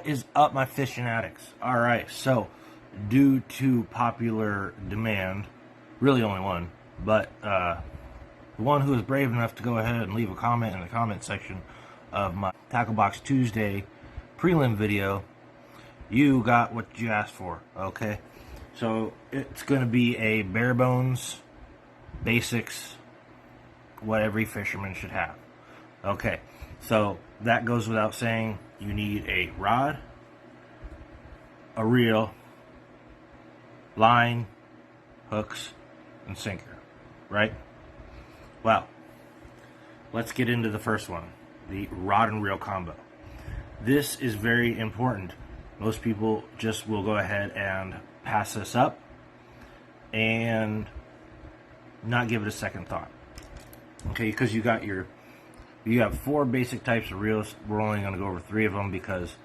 What is up, my Fishin-atics? Alright, so due to popular demand, really only one, but the one who is brave enough to go ahead and leave a comment in the comment section of my Tacklebox Tuesday prelim video, you got what you asked for, okay? So it's going to be a bare bones, basics, what every fisherman should have. Okay, so that goes without saying. You need a rod, a reel, line, hooks, and sinker, right? Well, let's get into the first one, the rod and reel combo. This is very important. Most people just will go ahead and pass this up and not give it a second thought. Okay, because you have 4 basic types of reels. We're only going to go over 3 of them because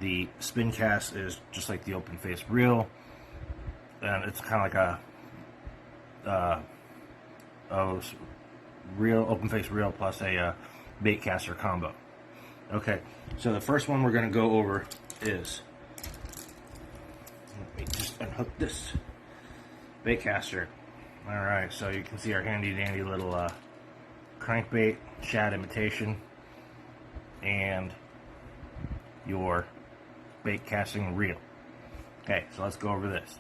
the spin cast is just like the open face reel, and it's kind of like a reel, open face reel plus a Baitcaster combo. Okay, so the first one we're going to go over is, let me just unhook this Baitcaster. All right, so you can see our handy dandy little crankbait, shad imitation, and your bait casting reel. Okay, so let's go over this.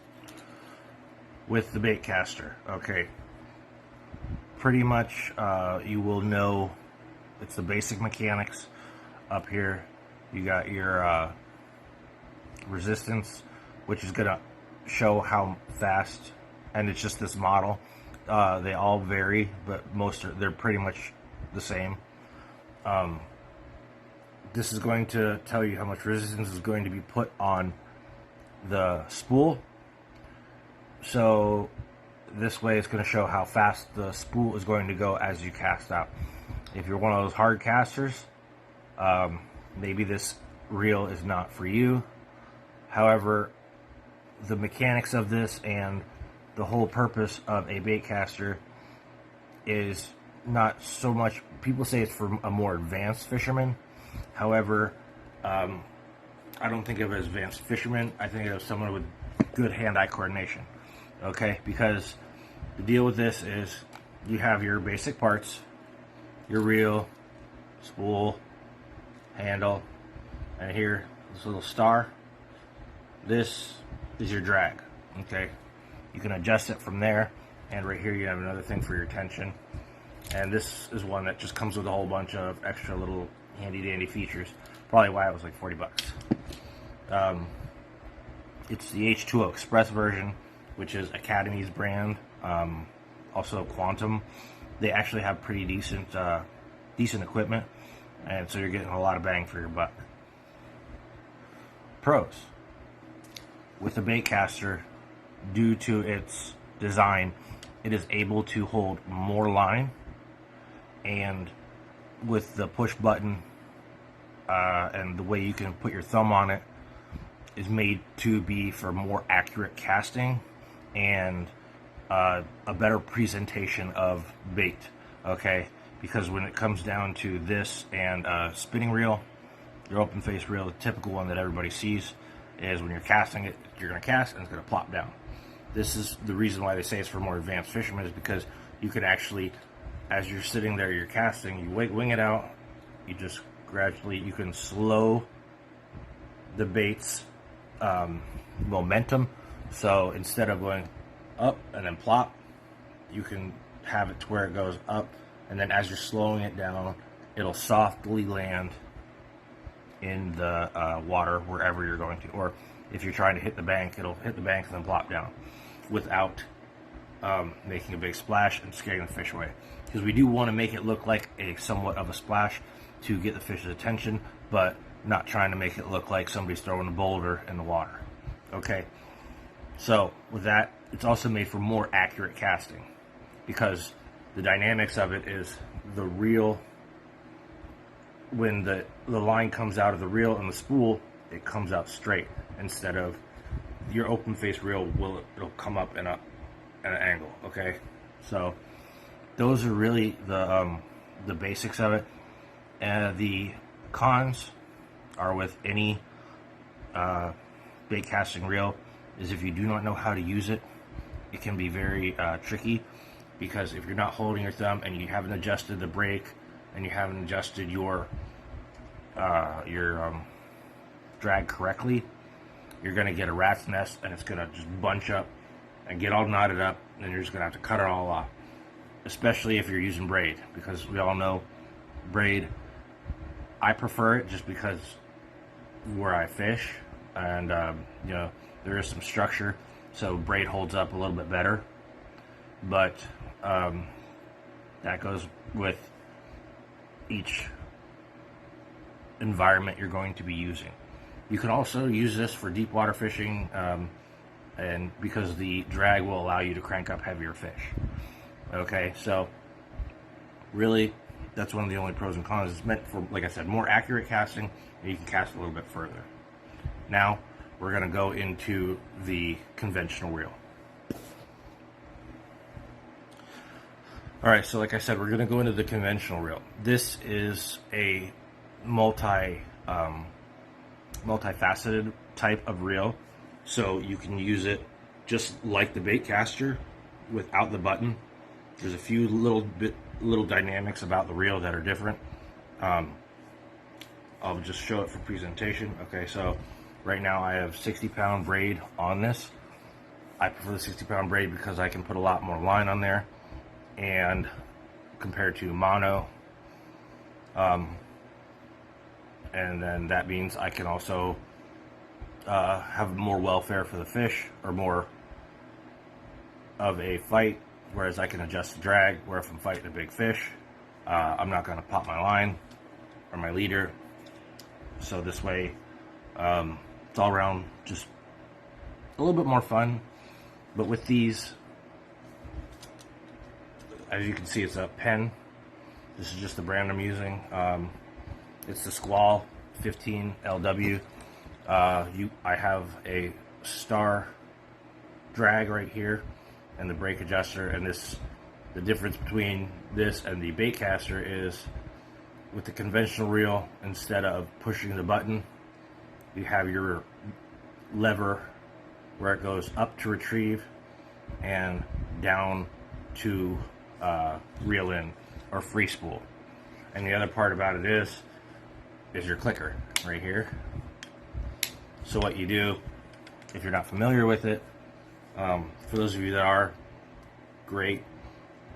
With the Baitcaster, okay, pretty much you will know it's the basic mechanics. Up here, you got your resistance, which is going to show how fast, and it's just this model. They all vary, but they're pretty much the same. This is going to tell you how much resistance is going to be put on the spool. So this way it's going to show how fast the spool is going to go as you cast out. If you're one of those hard casters, maybe this reel is not for you. However, the mechanics of this and the whole purpose of a baitcaster is not so much, people say it's for a more advanced fisherman. However, I don't think of it as advanced fisherman. I think of someone with good hand-eye coordination. Okay, because the deal with this is you have your basic parts, your reel, spool, handle, and here, this little star. This is your drag, okay? You can adjust it from there, and right here you have another thing for your tension. And this is one that just comes with a whole bunch of extra little handy-dandy features. Probably why it was like 40 bucks. It's the H2O Express version, which is Academy's brand. Also Quantum. They actually have pretty decent equipment, and so you're getting a lot of bang for your buck. Pros. With the Baitcaster, due to its design, it is able to hold more line, and with the push button and the way you can put your thumb on it is made to be for more accurate casting and a better presentation of bait. Okay, because when it comes down to this and spinning reel, your open face reel, the typical one that everybody sees is when you're casting it, you're going to cast and it's going to plop down. This is the reason why they say it's for more advanced fishermen, is because you can actually, as you're sitting there, you're casting, you wing it out, you just gradually, you can slow the bait's momentum. So instead of going up and then plop, you can have it to where it goes up, and then as you're slowing it down, it'll softly land in the water wherever you're going to. Or if you're trying to hit the bank, it'll hit the bank and then plop down without making a big splash and scaring the fish away. Because we do want to make it look like a somewhat of a splash to get the fish's attention, but not trying to make it look like somebody's throwing a boulder in the water. Okay, so with that, it's also made for more accurate casting, because the dynamics of it is the reel, when the line comes out of the reel and the spool, it comes out straight, instead of your open face reel it'll come up in an angle. Okay, so those are really the basics of it. And the cons are with any bait casting reel is if you do not know how to use it, it can be very tricky, because if you're not holding your thumb and you haven't adjusted the brake and you haven't adjusted your drag correctly, you're going to get a rat's nest and it's going to just bunch up and get all knotted up, and you're just going to have to cut it all off, especially if you're using braid, because we all know braid, I prefer it just because where I fish, and you know, there is some structure, so braid holds up a little bit better, but that goes with each environment you're going to be using. You can also use this for deep water fishing, and because the drag will allow you to crank up heavier fish. Okay, so really that's one of the only pros and cons. It's meant for, like I said, more accurate casting, and you can cast a little bit further. Now we're going to go into the conventional reel. Alright, so like I said, we're going to go into the conventional reel. This is a multifaceted type of reel, so you can use it just like the Baitcaster without the button. There's a few little dynamics about the reel that are different. I'll just show it for presentation. Okay, so right now I have 60-pound braid on this. I prefer the 60-pound braid because I can put a lot more line on there, and compared to mono, and then that means I can also have more welfare for the fish, or more of a fight, whereas I can adjust the drag, where if I'm fighting a big fish, I'm not going to pop my line or my leader. So this way, it's all around just a little bit more fun. But with these, as you can see, it's a Penn. This is just the brand I'm using. It's the Squall 15 LW. I have a star drag right here and the brake adjuster, and the difference between this and the Baitcaster is with the conventional reel, instead of pushing the button, you have your lever where it goes up to retrieve and down to reel in or free spool. And the other part about it is your clicker right here. So what you do, if you're not familiar with it, for those of you that are, great,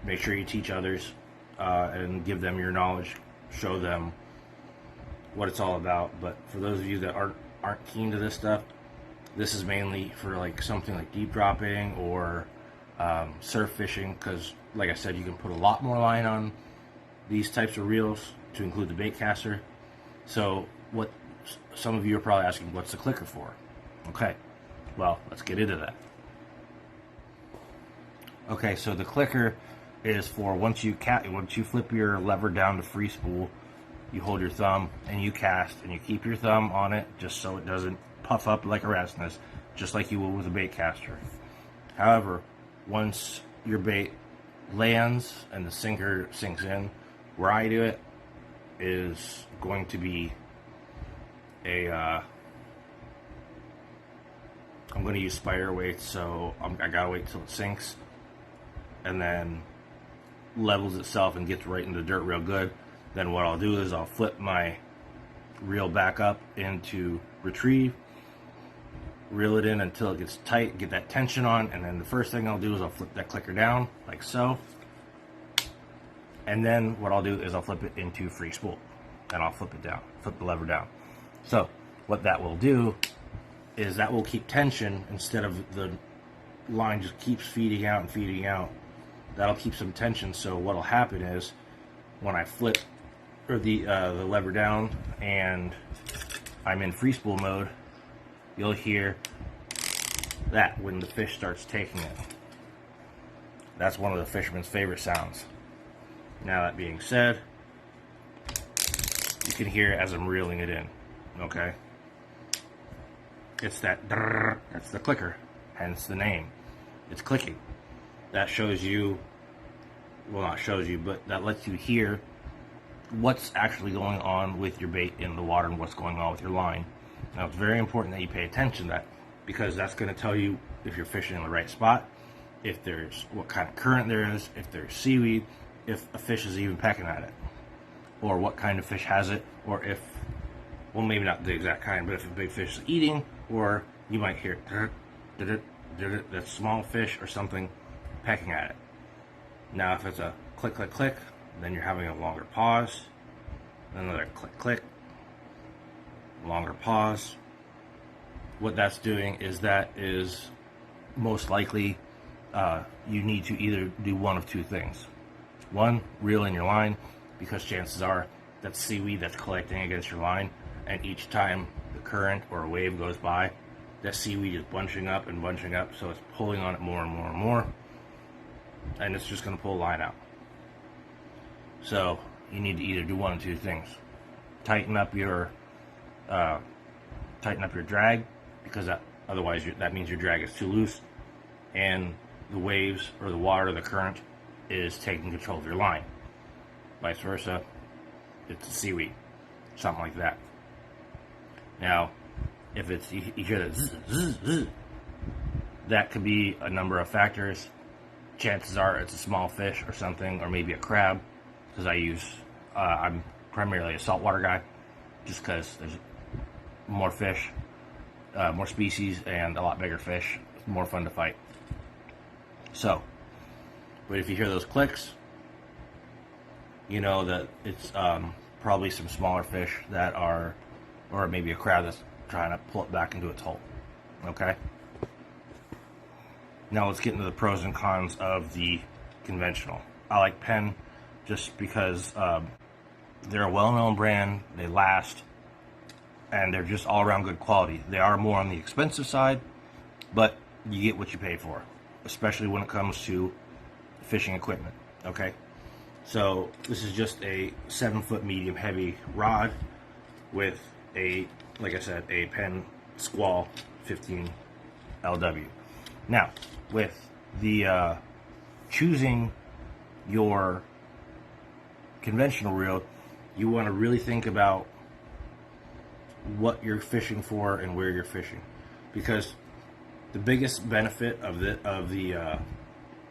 make sure you teach others and give them your knowledge, show them what it's all about. But for those of you that aren't keen to this stuff, this is mainly for like something like deep dropping or surf fishing, because like I said, you can put a lot more line on these types of reels, to include the Baitcaster. So what some of you are probably asking, what's the clicker for? Okay, well, let's get into that. Okay, so the clicker is for once you flip your lever down to free spool, you hold your thumb and you cast, and you keep your thumb on it just so it doesn't puff up like a rat's nest, just like you will with a Baitcaster. However, once your bait lands and the sinker sinks in, where I do it is going to be I'm going to use spider weights, so I gotta wait till it sinks and then levels itself and gets right into the dirt real good. Then what I'll do is I'll flip my reel back up into retrieve, reel it in until it gets tight, get that tension on, and then the first thing I'll do is I'll flip that clicker down like so, and then what I'll do is I'll flip it into free spool, and I'll flip it down, flip the lever down. So what that will do is that will keep tension, instead of the line just keeps feeding out and feeding out. That'll keep some tension. So what'll happen is when I flip the lever down and I'm in free spool mode, you'll hear that when the fish starts taking it. That's one of the fisherman's favorite sounds. Now that being said, you can hear it as I'm reeling it in. Okay, it's that's the clicker, hence the name. It's clicking. That shows you, well, not shows you, but that lets you hear what's actually going on with your bait in the water and what's going on with your line. Now, it's very important that you pay attention to that, because that's going to tell you if you're fishing in the right spot, if there's what kind of current there is, if there's seaweed, if a fish is even pecking at it, or what kind of fish has it, or if, well, maybe not the exact kind, but if a big fish is eating, or you might hear that small fish or something pecking at it. Now, if it's a click, click, click, then you're having a longer pause, another click, click, longer pause. What that's doing is that is most likely you need to either do one of two things. One, reel in your line, because chances are that's seaweed that's collecting against your line, and each time the current or a wave goes by, that seaweed is bunching up and bunching up, so it's pulling on it more and more and more, and it's just going to pull a line out. So you need to either do one of two things: tighten up your drag, because otherwise that means your drag is too loose, and the waves or the water, the current, is taking control of your line. Vice versa, it's the seaweed, something like that. Now, if it's you hear that zzz, zzz, zzz, that could be a number of factors. Chances are it's a small fish or something, or maybe a crab, because I'm primarily a saltwater guy, just because there's more fish, more species, and a lot bigger fish. It's more fun to fight. So, but if you hear those clicks, you know that it's probably some smaller fish that are, or maybe a crab that's trying to pull it back into its hole. Okay? Now let's get into the pros and cons of the conventional. I like Penn just because they're a well-known brand, they last, and they're just all-around good quality. They are more on the expensive side, but you get what you pay for, especially when it comes to fishing equipment. Okay? So this is just a 7-foot medium heavy rod with a, like I said, a Penn Squall 15 LW. Now, with the choosing your conventional reel, you want to really think about what you're fishing for and where you're fishing, because the biggest benefit of the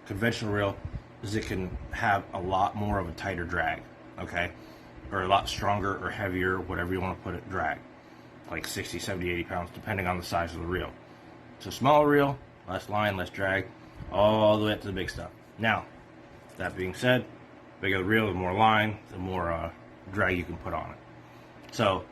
conventional reel is it can have a lot more of a tighter drag, okay, or a lot stronger or heavier, whatever you want to put it, drag, like 60, 70, 80 pounds, depending on the size of the reel. So smaller reel, less line, less drag, all the way up to the big stuff. Now, that being said, bigger the reel, the more line, the more drag you can put on it. So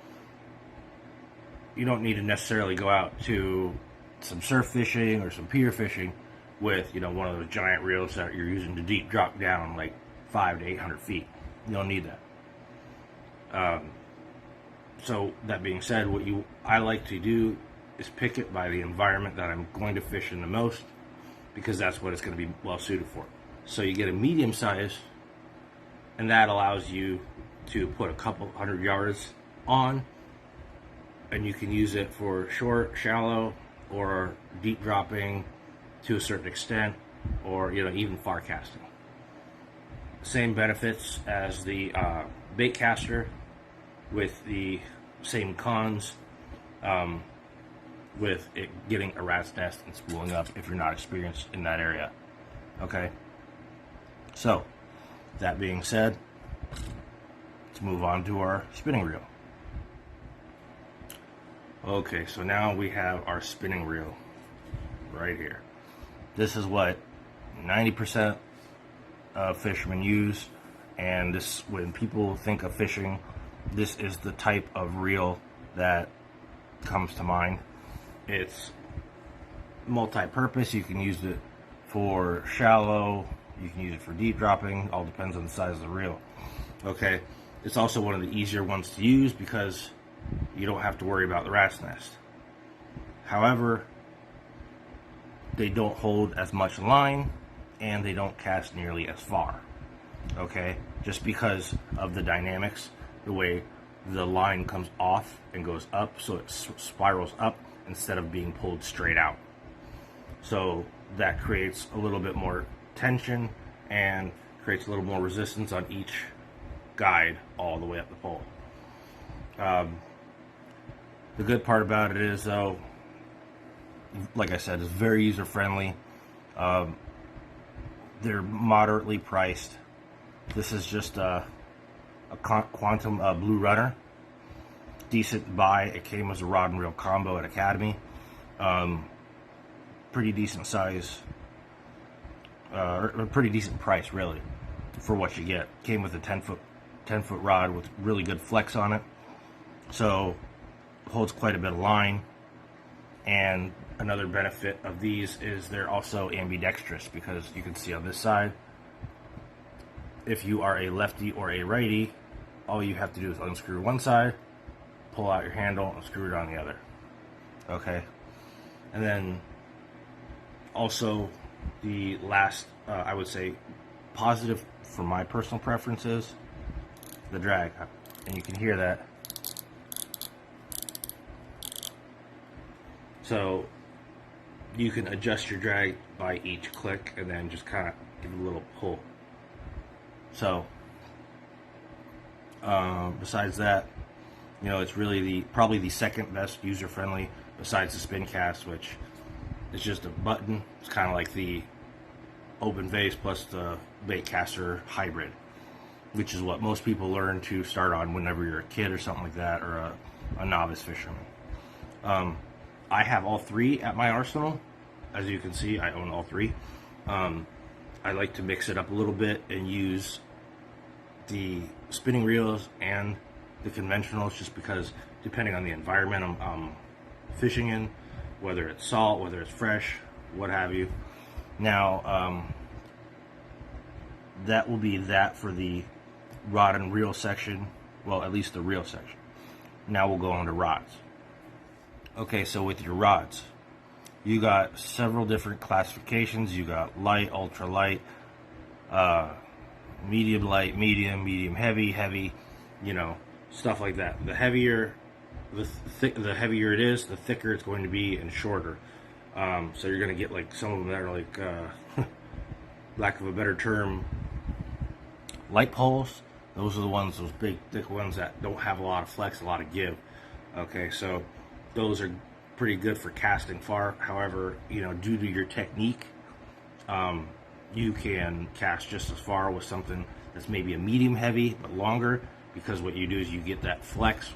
you don't need to necessarily go out to some surf fishing or some pier fishing with, one of those giant reels that you're using to deep drop down like 500 to 800 feet. You don't need that. So that being said, what I like to do is pick it by the environment that I'm going to fish in the most, because that's what it's going to be well suited for. So you get a medium size, and that allows you to put a couple 100 yards on, and you can use it for short, shallow, or deep dropping to a certain extent, or even far casting. Same benefits as the Baitcaster, with the same cons, with it getting a rat's nest and spooling up if you're not experienced in that area. Okay, so that being said, let's move on to our spinning reel. Okay, so now we have our spinning reel right here. This is what 90% of fishermen use, and this, when people think of fishing, this is the type of reel that comes to mind. It's multi-purpose. You can use it for shallow, you can use it for deep dropping, all depends on the size of the reel. Okay, it's also one of the easier ones to use because you don't have to worry about the rat's nest. However, they don't hold as much line, and they don't cast nearly as far. Okay, just because of the dynamics, the way the line comes off and goes up, so it spirals up instead of being pulled straight out. So that creates a little bit more tension and creates a little more resistance on each guide all the way up the pole. The good part about it is, though, like I said, it's very user friendly. They're moderately priced. This is just a Quantum Blue Runner. Decent buy. It came as a rod and reel combo at Academy. Pretty decent size. Or pretty decent price, really, for what you get. Came with a 10-foot rod with really good flex on it. So holds quite a bit of line. And another benefit of these is they're also ambidextrous, because you can see on this side, if you are a lefty or a righty, all you have to do is unscrew one side, pull out your handle, and screw it on the other. Okay? And then also the last, I would say, positive for my personal preferences, the drag. And you can hear that. So you can adjust your drag by each click and then just kind of give it a little pull. So besides that, you know, it's really probably the second best user friendly besides the spin cast, which is just a button. It's kind of like the open vase plus the Baitcaster hybrid, which is what most people learn to start on whenever you're a kid or something like that, or a novice fisherman. I have all three at my arsenal. As you can see, I own all three. I like to mix it up a little bit and use the spinning reels and the conventionals, just because depending on the environment I'm fishing in, whether it's salt, whether it's fresh, what have you. Now, that will be that for the rod and reel section. Well, at least the reel section. Now we'll go on to rods. Okay, so with your rods, you got several different classifications. You got light, ultra light, medium light, medium heavy, heavy, you know, stuff like that. The heavier, the heavier it is, the thicker it's going to be and shorter. So you're going to get like some of them that are like, lack of a better term, light poles. Those are the ones, those big thick ones that don't have a lot of flex, a lot of give. Okay, so those are pretty good for casting far. However, you know, due to your technique, you can cast just as far with something that's maybe a medium heavy but longer, because what you do is you get that flex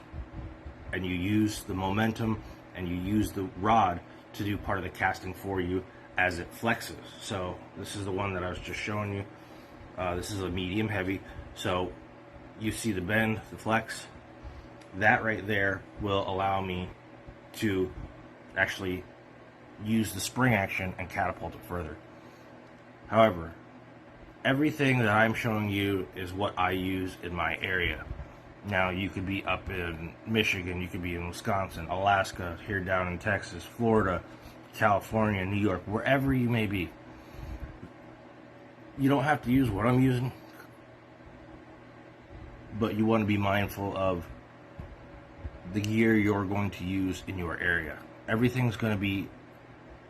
and you use the momentum and you use the rod to do part of the casting for you as it flexes. So this is the one that I was just showing you. This is a medium heavy. So you see the bend, the flex. That right there will allow me to actually use the spring action and catapult it further. However, everything that I'm showing you is what I use in my area. Now, you could be up in Michigan, you could be in Wisconsin, Alaska, here down in Texas, Florida, California, New York, wherever you may be. You don't have to use what I'm using, but you want to be mindful of the gear you're going to use in your area. Everything's going to be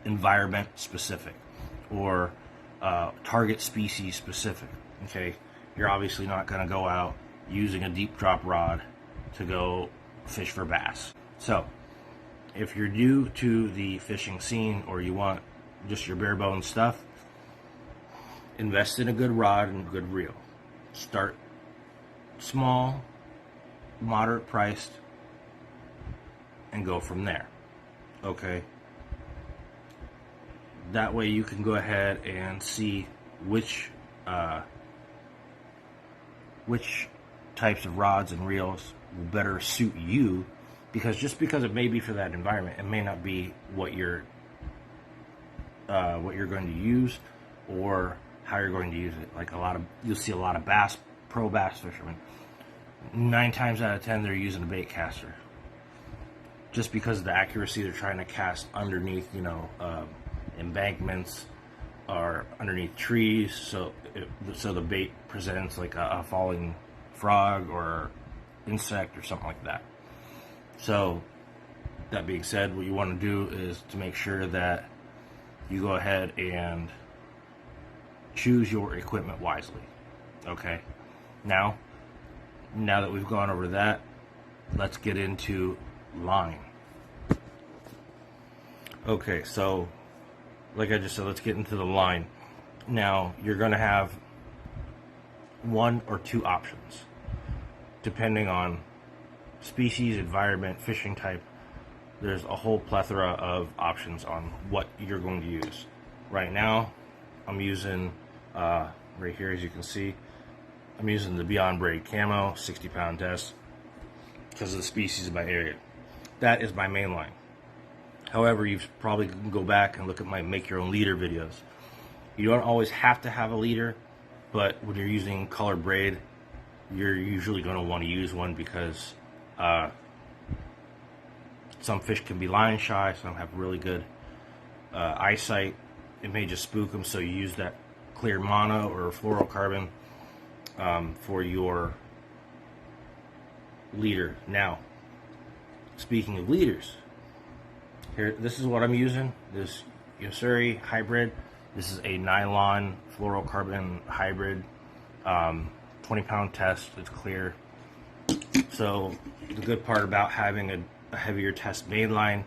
environment specific or target species specific. Okay, you're obviously not going to go out using a deep drop rod to go fish for bass. So if you're new to the fishing scene, or you want just your bare bones stuff, invest in a good rod and a good reel. Start small, moderate priced, and go from there. Okay, that way you can go ahead and see which types of rods and reels will better suit you, because just because it may be for that environment, it may not be what you're going to use or how you're going to use it. Like you'll see a lot of pro bass fishermen. 9 times out of 10, they're using a Baitcaster, just because of the accuracy. They're trying to cast underneath, you know, embankments or underneath trees, so the bait presents like a falling frog or insect or something like that. So that being said, what you want to do is to make sure that you go ahead and choose your equipment wisely. Okay, now that we've gone over that, let's get into line. Okay, so like I just said, let's get into the line. Now, you're going to have one or two options, depending on species, environment, fishing type. There's a whole plethora of options on what you're going to use. Right now, I'm using, right here as you can see, I'm using the Beyond Braid Camo 60-pound test because of the species of my area. That is my main line. However, you probably can go back and look at my make your own leader videos. You don't always have to have a leader, but when you're using colored braid, you're usually going to want to use one because some fish can be line shy, some have really good eyesight. It may just spook them, so you use that clear mono or fluorocarbon for your leader. Now, speaking of leaders, here, this is what I'm using. This Yosuri hybrid. This is a nylon fluorocarbon hybrid, 20-pound test. It's clear. So the good part about having a heavier test mainline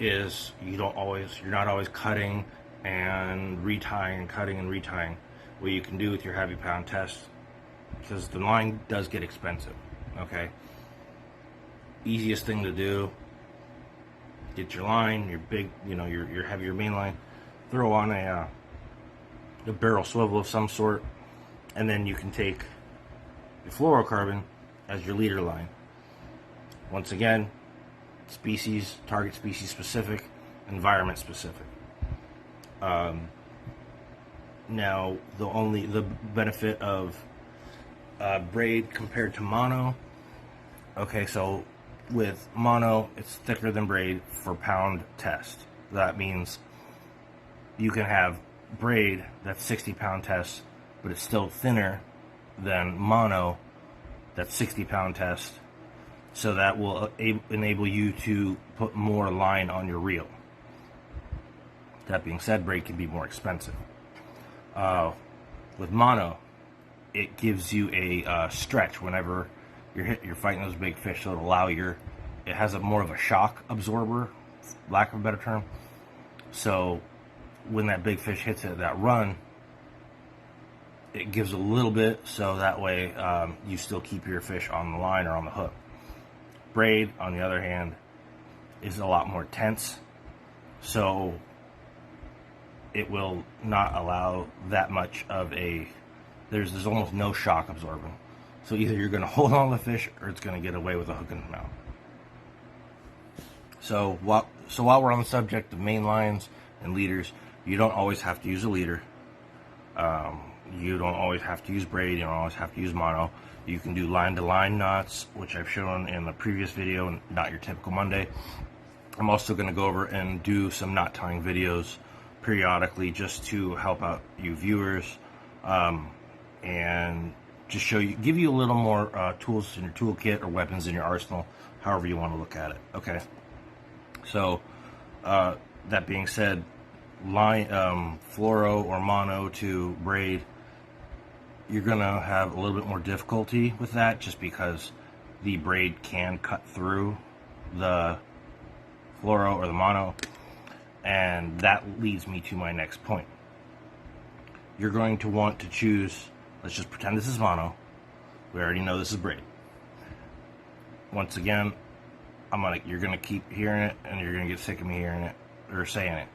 is you're not always cutting and retying and cutting and retying. What you can do with your heavy pound test, because the line does get expensive. Okay. Easiest thing to do: get your line, your big, your heavier main line, throw on a barrel swivel of some sort, and then you can take your fluorocarbon as your leader line. Once again, target species specific, environment specific. Now, the benefit of braid compared to mono. Okay, so with mono, it's thicker than braid for pound test. That means you can have braid that's 60-pound test, but it's still thinner than mono that's 60-pound test. So that will enable you to put more line on your reel. That being said, braid can be more expensive. With mono, it gives you a stretch whenever you're fighting those big fish, so it has more of a shock absorber, lack of a better term. So when that big fish hits it, that run, it gives a little bit, so that way you still keep your fish on the line or on the hook. Braid, on the other hand, is a lot more tense, so it will not allow that much of there's almost no shock absorbing. So either you're going to hold on to the fish or it's going to get away with a hook in the mouth. So while we're on the subject of main lines and leaders, you don't always have to use a leader. You don't always have to use braid. You don't always have to use mono. You can do line-to-line knots, which I've shown in the previous video, Not Your Typical Monday. I'm also going to go over and do some knot tying videos periodically just to help out you viewers, and just give you a little more tools in your toolkit or weapons in your arsenal, however you want to look at it. Okay. So that being said, fluoro or mono to braid, you're gonna have a little bit more difficulty with that, just because the braid can cut through the fluoro or the mono, and that leads me to my next point. You're going to want to choose. Let's just pretend this is mono. We already know this is braid. Once again, you're gonna keep hearing it, and you're gonna get sick of me hearing it or saying it.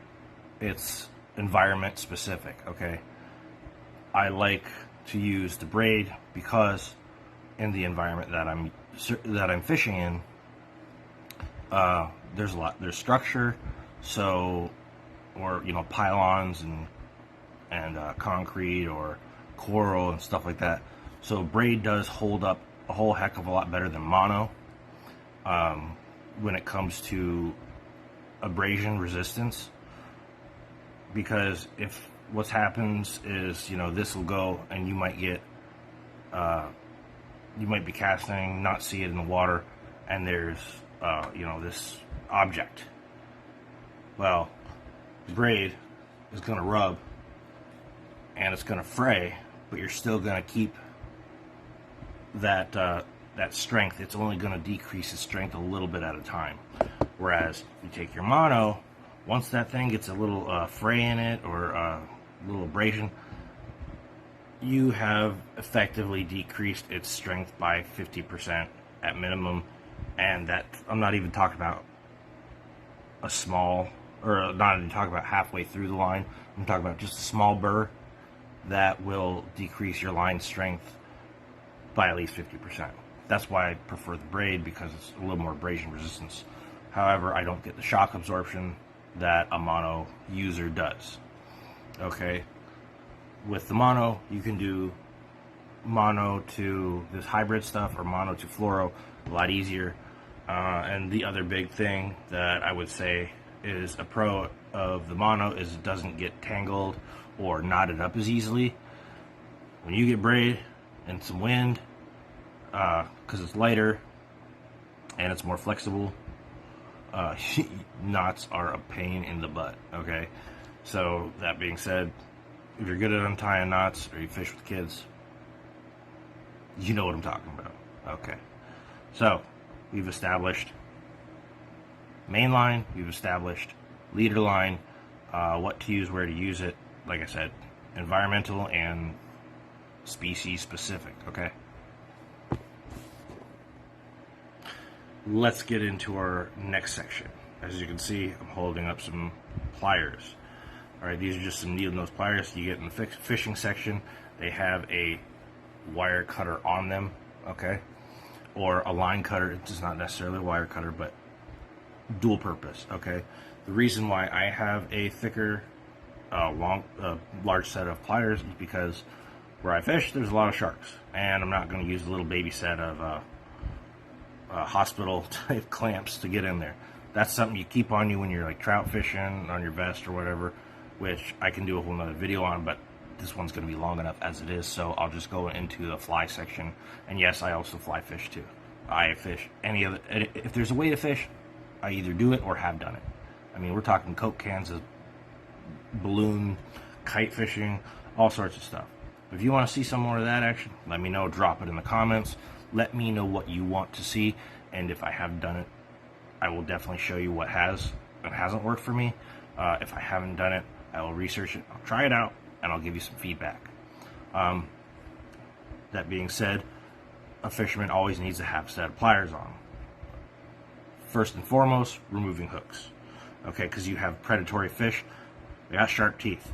It's environment specific, okay? I like to use the braid because in the environment that I'm fishing in, there's structure, or pylons and concrete or coral and stuff like that. So braid does hold up a whole heck of a lot better than mono when it comes to abrasion resistance, because if what happens is this will go and you might be casting, not see it in the water, and there's this object. Well, braid is going to rub and it's going to fray, but you're still going to keep that strength. It's only going to decrease its strength a little bit at a time. Whereas you take your mono, Once that thing gets a little fray in it or a little abrasion, you have effectively decreased its strength by 50% at minimum. And that, I'm not even talking about a small, or not even talking about halfway through the line. I'm talking about just a small burr that will decrease your line strength by at least 50%. That's why I prefer the Braid, because it's a little more abrasion resistance. However, I don't get the shock absorption that a mono user does. Okay, with the mono, you can do mono to this hybrid stuff or mono to fluoro a lot easier. And the other big thing that I would say is a pro of the mono is it doesn't get tangled or knotted up as easily. When you get Braid and some wind, because it's lighter and it's more flexible, knots are a pain in the butt. Okay, so that being said, if you're good at untying knots or you fish with kids, you know what I'm talking about. Okay, so we've established main line, we've established leader line, what to use, where to use it. Like I said, environmental and species specific. Okay, let's get into our next section. As you can see, I'm holding up some pliers. Alright, these are just some needle nose pliers you get in the fishing section. They have a wire cutter on them, okay? Or a line cutter. It's not necessarily a wire cutter, but dual purpose, okay? The reason why I have a thicker, large set of pliers is because where I fish, there's a lot of sharks. And I'm not going to use a little baby set of hospital type clamps to get in there. That's something you keep on you when you're like trout fishing on your vest or whatever, which I can do a whole nother video on, but this one's going to be long enough as it is, so I'll just go into the fly section. And yes, I also fly fish too. I fish any other, if there's a way to fish, I either do it or have done it. I mean, we're talking Coke cans, of balloon, kite fishing, all sorts of stuff. If you want to see some more of that action, let me know, drop it in the comments. Let me know what you want to see, and if I have done it, I will definitely show you what has and hasn't worked for me. If I haven't done it, I will research it, I'll try it out, and I'll give you some feedback. That being said, a fisherman always needs to have a set of pliers on. First and foremost, removing hooks. Okay, because you have predatory fish, they got sharp teeth.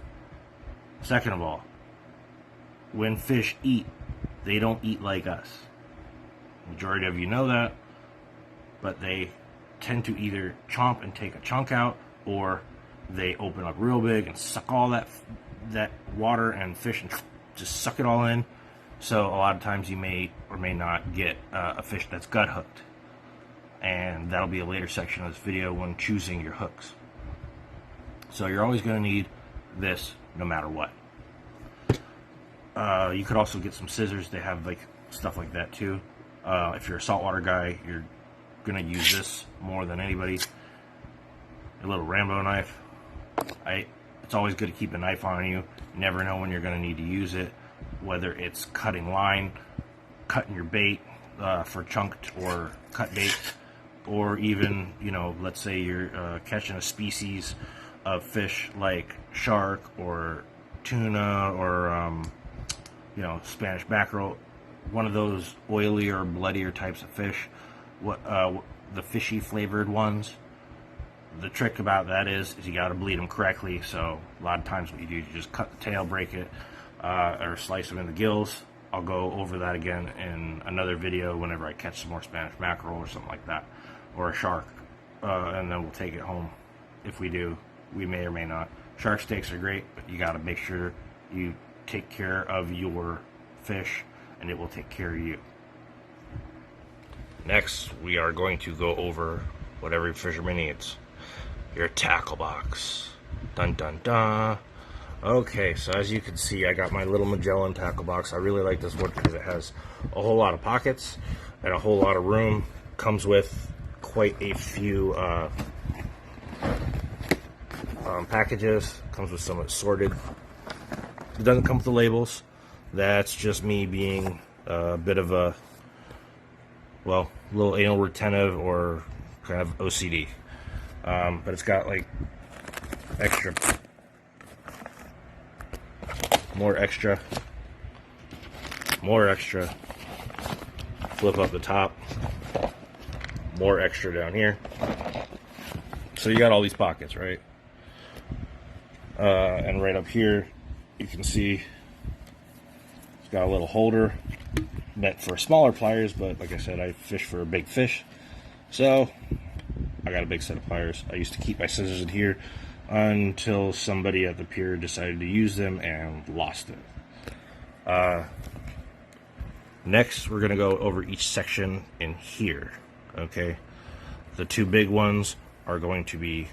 Second of all, when fish eat, they don't eat like us. Majority of you know that, but they tend to either chomp and take a chunk out, or they open up real big and suck all that water and fish and just suck it all in. So a lot of times you may or may not get a fish that's gut hooked, and that'll be a later section of this video when choosing your hooks. So you're always going to need this no matter what. You could also get some scissors. They have like stuff like that too. If you're a saltwater guy, you're gonna use this more than anybody. A little Rambo knife. It's always good to keep a knife on you. You never know when you're gonna need to use it. Whether it's cutting line, cutting your bait for chunked or cut bait, or even, you know, let's say you're catching a species of fish like shark or tuna or you know, Spanish mackerel, one of those oilier, bloodier types of fish, the fishy flavored ones. The trick about that is you got to bleed them correctly. So a lot of times what you do, you just cut the tail, break it, or slice them in the gills. I'll go over that again in another video whenever I catch some more Spanish mackerel or something like that, or a shark, and then we'll take it home. If we do, we may or may not. Shark steaks are great, but you got to make sure you take care of your fish, and it will take care of you. Next, we are going to go over what every fisherman needs. Your tackle box. Dun dun dun. Okay, so as you can see, I got my little Magellan tackle box. I really like this one because it has a whole lot of pockets and a whole lot of room. Comes with quite a few packages. Comes with some assorted. It doesn't come with the labels. That's just me being a bit of a, well, little anal retentive or kind of OCD. But it's got like extra, more extra, more extra, flip up the top, more extra down here. So you got all these pockets, right? And right up here, you can see it's got a little holder meant for smaller pliers, but like I said, I fish for a big fish, so I got a big set of pliers. I used to keep my scissors in here until somebody at the pier decided to use them and lost it. Next, we're going to go over each section in here, okay? The two big ones are going to be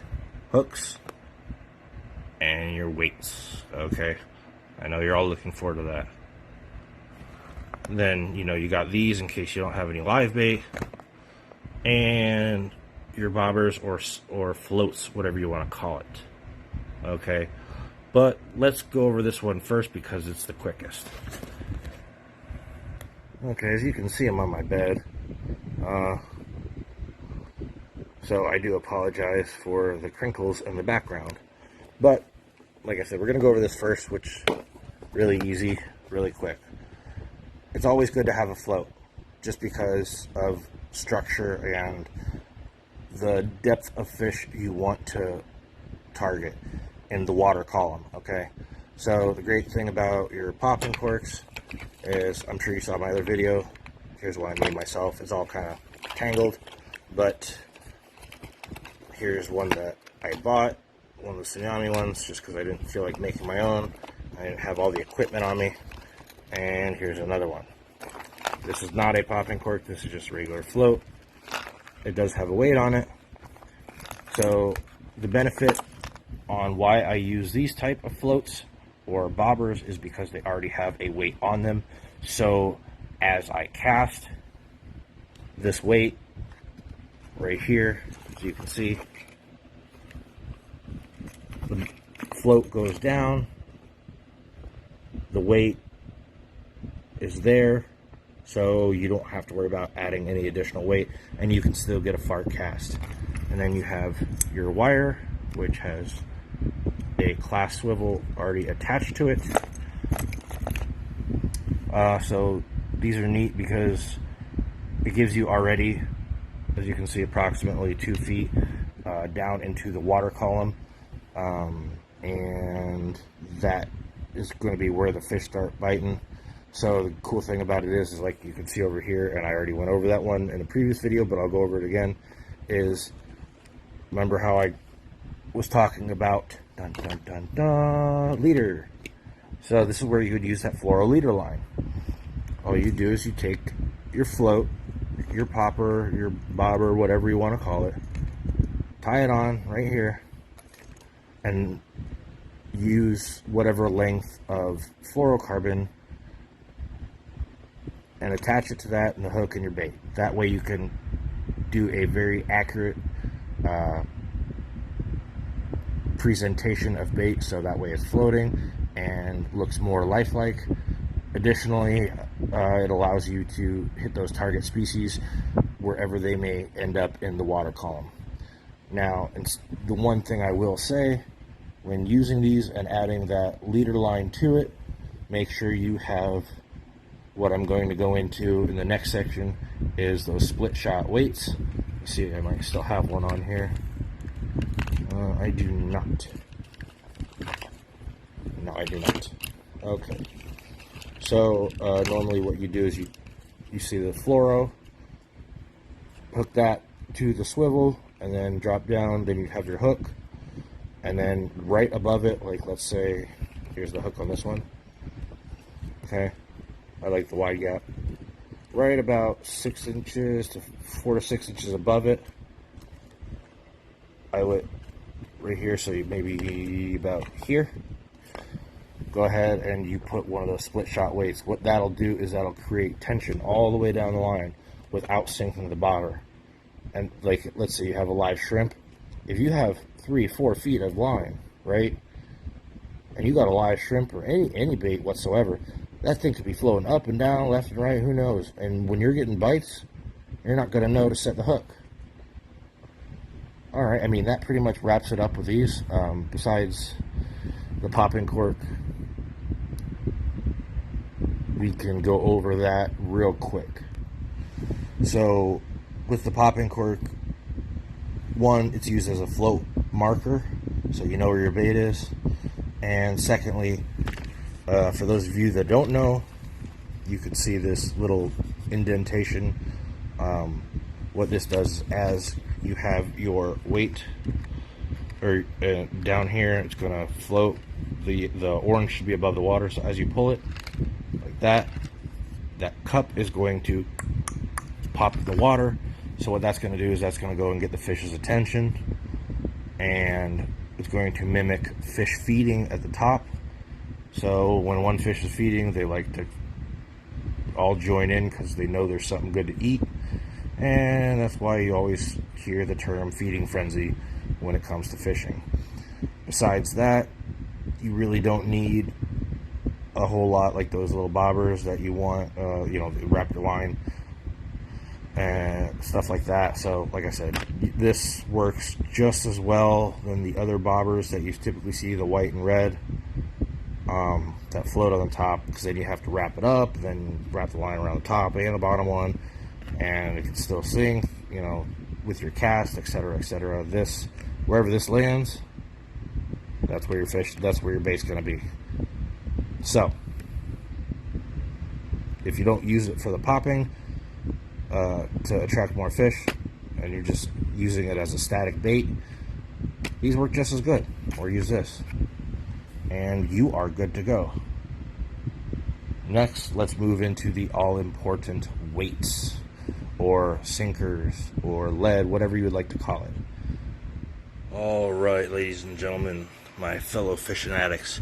hooks and your weights, okay? I know you're all looking forward to that. Then, you know, you got these in case you don't have any live bait, and your bobbers or floats, whatever you want to call it, okay? But let's go over this one first because it's the quickest. Okay, as you can see, I'm on my bed. So I do apologize for the crinkles in the background. But, like I said, we're going to go over this first, which really easy, really quick. It's always good to have a float, just because of structure and the depth of fish you want to target in the water column, okay? So the great thing about your popping corks is, I'm sure you saw my other video, here's what I made myself. It's all kind of tangled, but here's one that I bought, one of the tsunami ones, just because I didn't feel like making my own. I didn't have all the equipment on me. And here's another one. This is not a popping cork, this is just a regular float. It does have a weight on it. So the benefit on why I use these type of floats or bobbers is because they already have a weight on them. So as I cast, this weight right here, as you can see, the float goes down, the weight is there, so you don't have to worry about adding any additional weight, and you can still get a fart cast. And then you have your wire, which has a class swivel already attached to it. So these are neat because it gives you already, as you can see, approximately 2 feet down into the water column, and that is going to be where the fish start biting. So the cool thing about it is like you can see over here, and I already went over that one in a previous video, but I'll go over it again, is remember how I was talking about leader. So this is where you would use that fluoro leader line. All you do is you take your float, your popper, your bobber, whatever you want to call it, tie it on right here, and use whatever length of fluorocarbon and attach it to that and the hook and your bait. That way you can do a very accurate presentation of bait, so that way it's floating and looks more lifelike. Additionally, it allows you to hit those target species wherever they may end up in the water column. Now, the one thing I will say, when using these and adding that leader line to it, make sure you have what I'm going to go into in the next section is those split shot weights. You see, I might still have one on here. I do not. No, I do not. Okay. So normally what you do is you see the fluoro, hook that to the swivel, and then drop down. Then you have your hook, and then right above it, like let's say, here's the hook on this one. Okay, I like the wide gap. Right about 6 inches to 4 to 6 inches above it, I would right here, so you maybe about here. Go ahead and you put one of those split shot weights. What that'll do is that'll create tension all the way down the line without sinking the bobber. And like, let's say you have a live shrimp. If you have 3-4 feet of line, right, and you got a live shrimp or any bait whatsoever, that thing could be floating up and down, left and right, who knows? And when you're getting bites, you're not going to know to set the hook. All right, I mean, that pretty much wraps it up with these. Besides the popping cork, we can go over that real quick. So with the popping cork, one, it's used as a float marker, so you know where your bait is. And secondly, for those of you that don't know, you can see this little indentation. What this does, as you have your weight or down here, it's going to float. The orange should be above the water, so as you pull it like that, that cup is going to pop in the water. So what that's going to do is that's going to go and get the fish's attention, and it's going to mimic fish feeding at the top. So when one fish is feeding, they like to all join in because they know there's something good to eat. And that's why you always hear the term feeding frenzy when it comes to fishing. Besides that, you really don't need a whole lot like those little bobbers that you want, you know, wrap your line and stuff like that. So like I said, this works just as well than the other bobbers that you typically see, the white and red, that float on the top, because then you have to wrap it up, then wrap the line around the top and the bottom one, and it can still sink, you know, with your cast, etc., etc. This, wherever this lands, that's where your fish, that's where your bait's going to be. So if you don't use it for the popping to attract more fish, and you're just using it as a static bait, these work just as good. Or use this, and you are good to go. Next, let's move into the all-important weights, or sinkers, or lead, whatever you would like to call it. All right, ladies and gentlemen, my fellow Fishin-atics.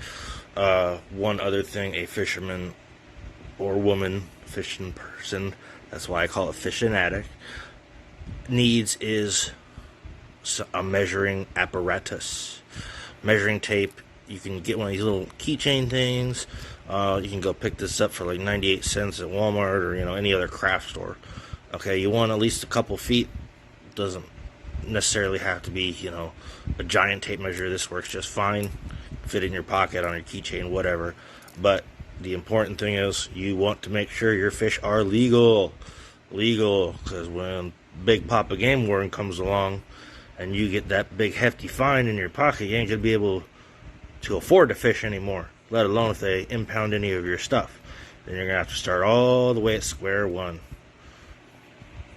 One other thing a fisherman or woman, fishing person, that's why I call it Fishin-atic, needs is a measuring apparatus. Measuring tape. You can get one of these little keychain things. You can go pick this up for like 98 cents at Walmart or, you know, any other craft store. Okay, you want at least a couple feet. Doesn't necessarily have to be, you know, a giant tape measure. This works just fine. Fit in your pocket, on your keychain, whatever. But the important thing is you want to make sure your fish are legal. Legal, because when big Papa Game Warden comes along and you get that big hefty fine in your pocket, you ain't gonna be able to afford to fish anymore, let alone if they impound any of your stuff. Then you're gonna have to start all the way at square one.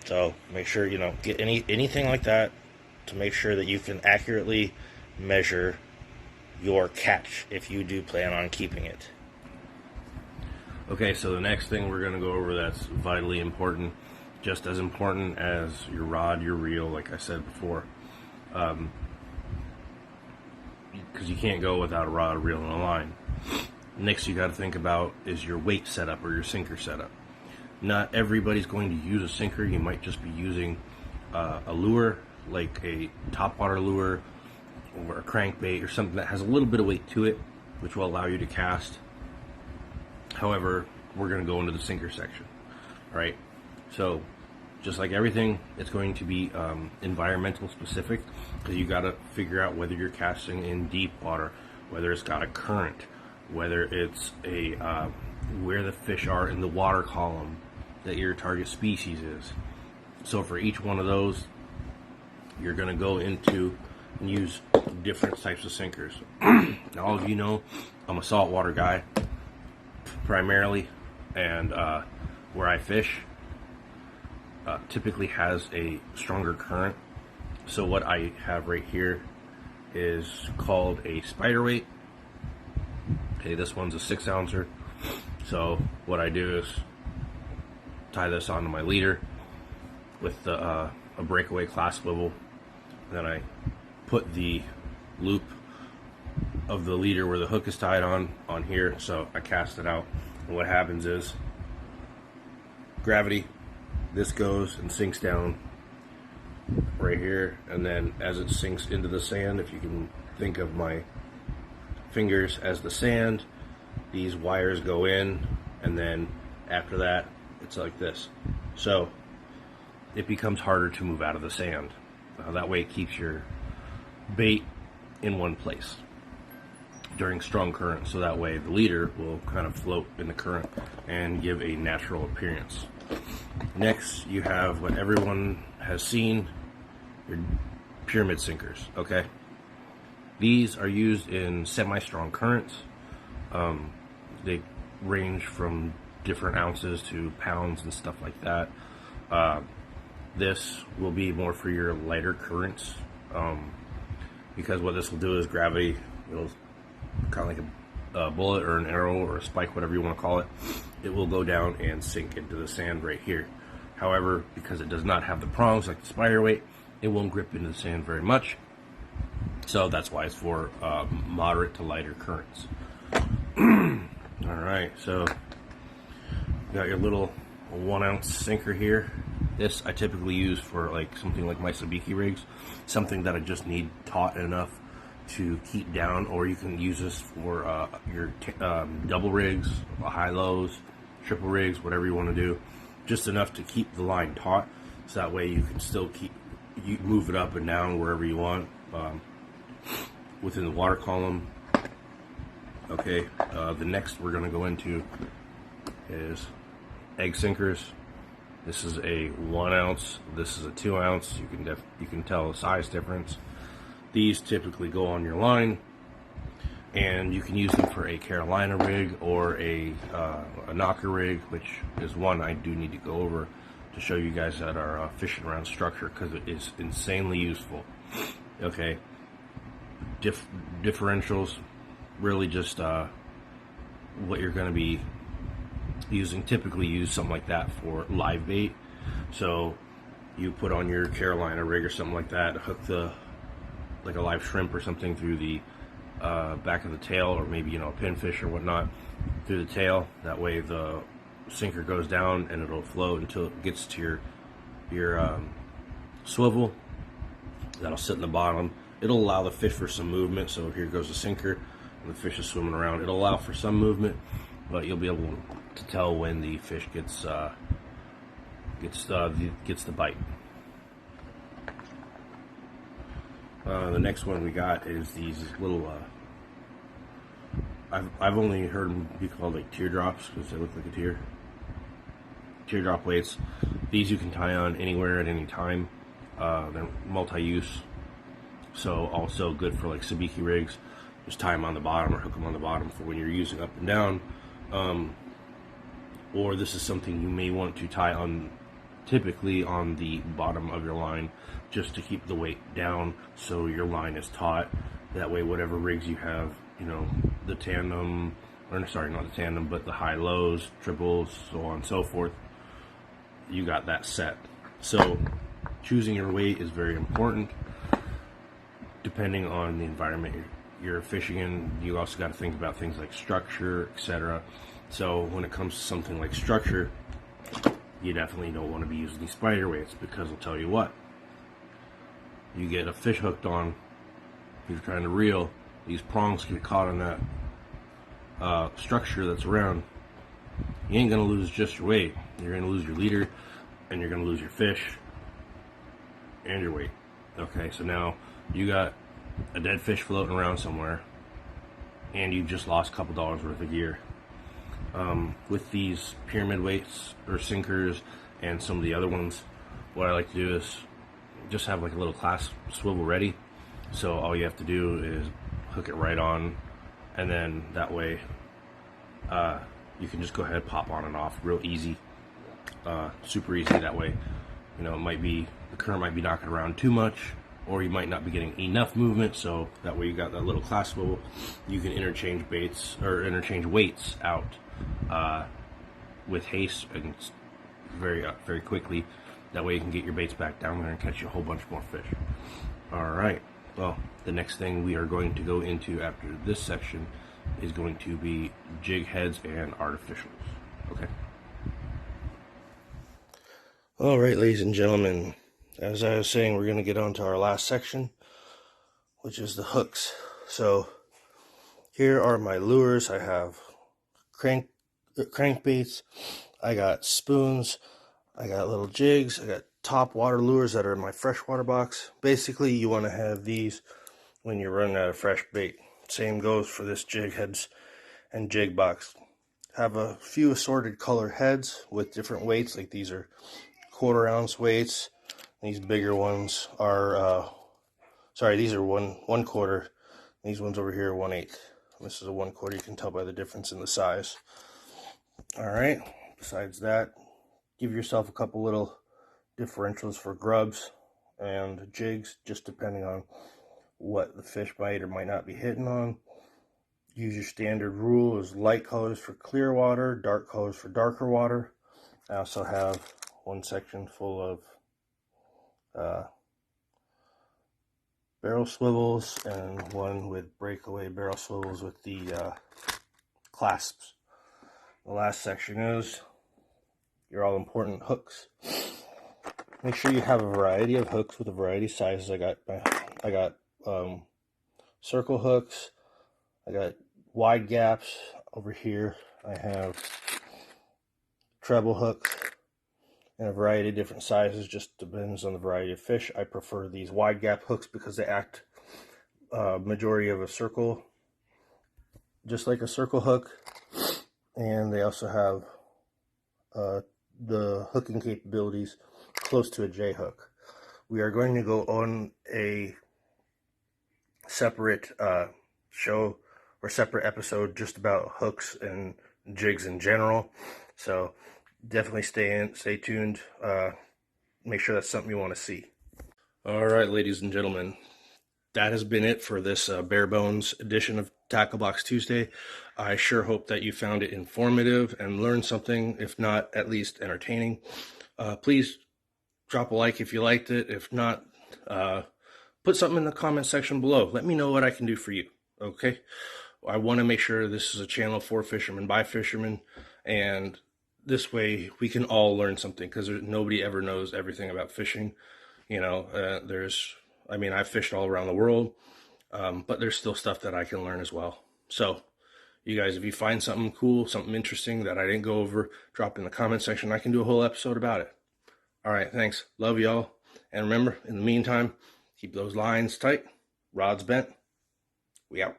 So make sure, you know, get anything like that to make sure that you can accurately measure your catch if you do plan on keeping it. Okay, so the next thing we're going to go over that's vitally important, just as important as your rod, your reel, like I said before, because you can't go without a rod, a reel, and a line. Next you got to think about is your weight setup or your sinker setup. Not everybody's going to use a sinker. You might just be using a lure, like a topwater lure or a crankbait or something that has a little bit of weight to it, which will allow you to cast. However, we're going to go into the sinker section. All right, so just like everything, it's going to be environmental specific, because you got to figure out whether you're casting in deep water, whether it's got a current, whether it's a where the fish are in the water column that your target species is. So for each one of those, you're going to go into and use different types of sinkers. Now, all of you know I'm a saltwater guy primarily, and where I fish typically has a stronger current. So what I have right here is called a spider weight. Okay, this one's a 6 ouncer. So what I do is tie this onto my leader with a breakaway class swivel, and then I put the loop of the leader where the hook is tied on here, so I cast it out, and what happens is gravity, this goes and sinks down right here, and then as it sinks into the sand, if you can think of my fingers as the sand, these wires go in, and then after that it's like this. So it becomes harder to move out of the sand. That way it keeps your bait in one place during strong current, so that way the leader will kind of float in the current and give a natural appearance. Next, you have what everyone has seen, your pyramid sinkers. Okay, these are used in semi-strong currents. They range from different ounces to pounds and stuff like that. This will be more for your lighter currents, because what this will do is gravity, it'll kind of like a bullet or an arrow or a spike, whatever you want to call it, it will go down and sink into the sand right here. However, because it does not have the prongs like the spider weight, it won't grip into the sand very much. So that's why it's for moderate to lighter currents. Alright, so you got your little 1 ounce sinker here. This I typically use for like something like my sabiki rigs, something that I just need taut enough to keep down, or you can use this for your double rigs, high lows, triple rigs, whatever you want to do, just enough to keep the line taut, so that way you can still you move it up and down wherever you want within the water column. Okay, the next we're going to go into is egg sinkers. This is a 1 ounce. This is a 2 ounce. You can tell the size difference. These typically go on your line, and you can use them for a Carolina rig or a knocker rig, which is one I do need to go over to show you guys that are fishing around structure, because it is insanely useful. Okay, differentials, really just what you're going to be using. Typically use something like that for live bait. So you put on your Carolina rig or something like that, hook like a live shrimp or something through the back of the tail, or maybe a pinfish or whatnot through the tail. That way the sinker goes down and it'll float until it gets to your swivel. That'll sit in the bottom. It'll allow the fish for some movement. So here goes the sinker and the fish is swimming around. It'll allow for some movement, but you'll be able to tell when the fish gets the bite. The next one we got is these little I've only heard them be called like teardrops, because they look like a teardrop weights. These you can tie on anywhere at any time. They're multi-use, so also good for like sabiki rigs. Just tie them on the bottom or hook them on the bottom for when you're using up and down. Or this is something you may want to tie on, typically on the bottom of your line, just to keep the weight down so your line is taut. That way whatever rigs you have, the tandem, or sorry, not the tandem, but the high lows, triples, so on and so forth, you got that set. So choosing your weight is very important depending on the environment you're fishing in. You also got to think about things like structure, etc. So when it comes to something like structure, you definitely don't want to be using these spider weights, because I'll tell you what, you get a fish hooked on, you're trying to reel, these prongs get caught on that structure that's around. You ain't gonna lose just your weight, you're gonna lose your leader, and you're gonna lose your fish and your weight. Okay, so now you got a dead fish floating around somewhere, and you just lost a couple dollars worth of gear. With these pyramid weights or sinkers and some of the other ones, what I like to do is just have like a little class swivel ready. So all you have to do is hook it right on, and then that way you can just go ahead, pop on and off real easy, super easy. That way, it might be, the current might be knocking around too much, or you might not be getting enough movement. So that way you got that little class swivel, you can interchange baits or interchange weights out with haste and very quickly. That way you can get your baits back down there and catch a whole bunch more fish. Alright, well, the next thing we are going to go into after this section is going to be jig heads and artificials. Okay. Alright, ladies and gentlemen, as I was saying, we're going to get on to our last section, which is the hooks. So here are my lures. I have crankbaits, I got spoons, I got little jigs, I got top water lures that are in my freshwater box. Basically, you want to have these when you're running out of fresh bait. Same goes for this jig heads and jig box. Have a few assorted color heads with different weights. Like these are 1/4 ounce weights. These bigger ones are these are one quarter. These ones over here are 1/8. This is a 1/4. You can tell by the difference in the size. All right. Besides that, give yourself a couple little differentials for grubs and jigs, just depending on what the fish might or might not be hitting on. Use your standard rule is light colors for clear water, dark colors for darker water. I also have one section full of barrel swivels and one with breakaway barrel swivels with the clasps. The last section is your all-important hooks. Make sure you have a variety of hooks with a variety of sizes. I got circle hooks. I got wide gaps over here. I have treble hooks in a variety of different sizes. Just depends on the variety of fish. I prefer these wide gap hooks because they act majority of a circle, just like a circle hook, and they also have the hooking capabilities close to a J hook. We are going to go on a separate show or separate episode just about hooks and jigs in general. So definitely stay tuned. Make sure that's something you want to see. All right, ladies and gentlemen, that has been it for this bare bones edition of Tacklebox Tuesday. I sure hope that you found it informative and learned something, if not at least entertaining. Please drop a like if you liked it. If not, put something in the comment section below. Let me know what I can do for you, okay? I want to make sure this is a channel for fishermen by fishermen, and this way we can all learn something, because nobody ever knows everything about fishing. You know, I've fished all around the world, but there's still stuff that I can learn as well. So you guys, if you find something cool, something interesting that I didn't go over, drop in the comment section. I can do a whole episode about it. All right, thanks. Love y'all. And remember, in the meantime, keep those lines tight, rods bent. We out.